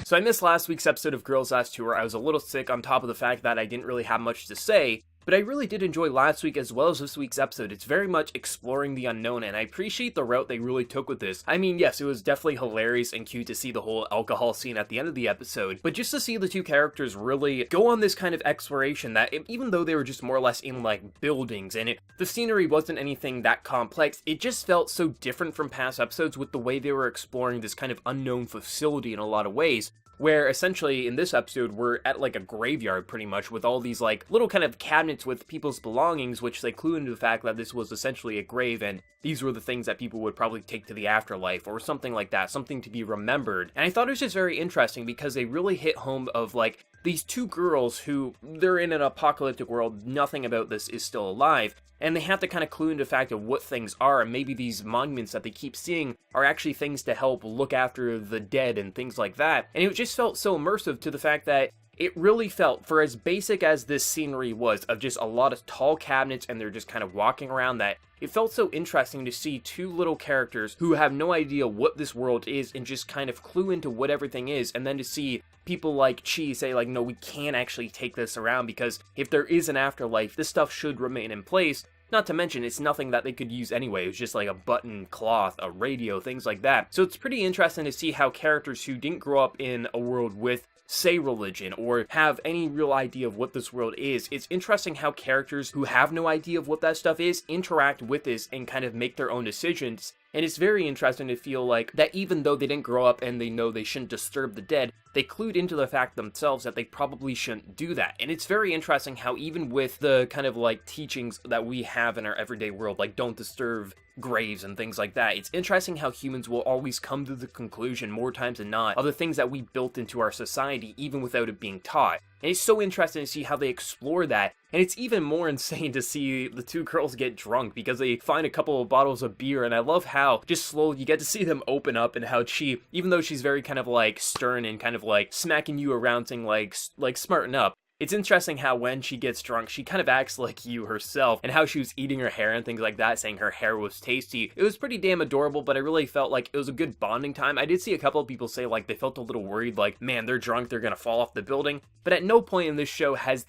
So I missed last week's episode of Girls Last Tour. I was a little sick on top of the fact that I didn't really have much to say, but I really did enjoy last week as well as this week's episode. It's very much exploring the unknown, and I appreciate the route they really took with this. I mean, yes, it was definitely hilarious and cute to see the whole alcohol scene at the end of the episode, but just to see the two characters really go on this kind of exploration that, even though they were just more or less in, like, buildings, and the scenery wasn't anything that complex, it just felt so different from past episodes with the way they were exploring this kind of unknown facility in a lot of ways. Where essentially in this episode we're at like a graveyard pretty much with all these like little kind of cabinets with people's belongings, which they clue into the fact that this was essentially a grave and these were the things that people would probably take to the afterlife or something like that, something to be remembered. And I thought it was just very interesting because they really hit home of like these two girls who, they're in an apocalyptic world, nothing about this is still alive, and they have to kind of clue into the fact of what things are, and maybe these monuments that they keep seeing are actually things to help look after the dead and things like that. And it just felt so immersive to the fact that it really felt, for as basic as this scenery was, of just a lot of tall cabinets and they're just kind of walking around that, it felt so interesting to see two little characters who have no idea what this world is and just kind of clue into what everything is, and then to see people like Chi say like, no, we can't actually take this around because if there is an afterlife, this stuff should remain in place. Not to mention, it's nothing that they could use anyway. It was just like a button, cloth, a radio, things like that. So it's pretty interesting to see how characters who didn't grow up in a world with, say, religion, or have any real idea of what this world is. It's interesting how characters who have no idea of what that stuff is interact with this and kind of make their own decisions. And it's very interesting to feel like that even though they didn't grow up and they know they shouldn't disturb the dead, they clued into the fact themselves that they probably shouldn't do that. And it's very interesting how even with the kind of like teachings that we have in our everyday world, like don't disturb graves and things like that, it's interesting how humans will always come to the conclusion more times than not of the things that we built into our society even without it being taught. And it's so interesting to see how they explore that, and it's even more insane to see the two girls get drunk because they find a couple of bottles of beer, and I love how just slowly you get to see them open up and how Chi, even though she's very kind of like stern and kind of like smacking you around saying like smarten up, it's interesting how when she gets drunk, she kind of acts like you herself, and how she was eating her hair and things like that, saying her hair was tasty. It was pretty damn adorable, but I really felt like it was a good bonding time. I did see a couple of people say like they felt a little worried, like, man, they're drunk, they're gonna fall off the building. But at no point in this show has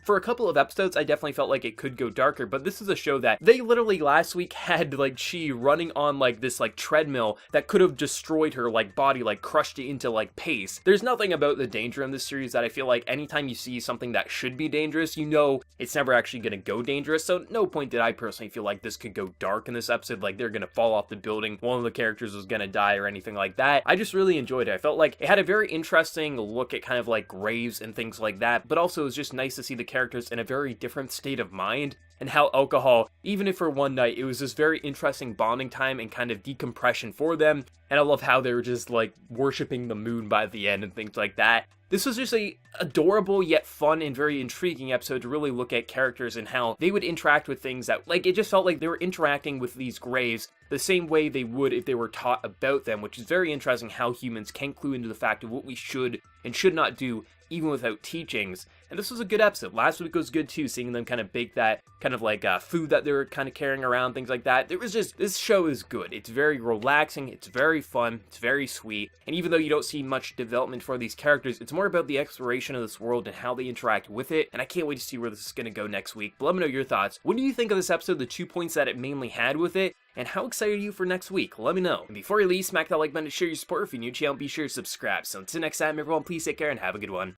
for a couple of episodes, I definitely felt like it could go darker, but this is a show that they literally last week had like Chi running on like this like treadmill that could have destroyed her like body, like crushed it into like paste. There's nothing about the danger in this series that I feel like anytime you see something that should be dangerous, you know it's never actually gonna go dangerous, so no point did I personally feel like this could go dark in this episode, like they're gonna fall off the building, one of the characters was gonna die or anything like that. I just really enjoyed it. I felt like it had a very interesting look at kind of like graves and things like that, but also it was just nice to see the characters in a very different state of mind, and how alcohol, even if for one night, it was this very interesting bonding time and kind of decompression for them. And I love how they were just like worshiping the moon by the end and things like that. This was just a adorable yet fun and very intriguing episode to really look at characters and how they would interact with things that, like, it just felt like they were interacting with these graves the same way they would if they were taught about them, which is very interesting how humans can clue into the fact of what we should and should not do even without teachings. And this was a good episode. Last week was good too, seeing them kind of bake that kind of like food that they were kind of carrying around, things like that. There was just, this show is good. It's very relaxing, it's very fun, it's very sweet, and even though you don't see much development for these characters, it's more about the exploration of this world and how they interact with it, and I can't wait to see where this is going to go next week. But let me know your thoughts. What do you think of this episode, the 2 points that it mainly had with it, and how excited are you for next week? Let me know. And before you leave, smack that like button to share your support. If you're new to the channel, be sure to subscribe. So until next time, everyone, please take care and have a good one.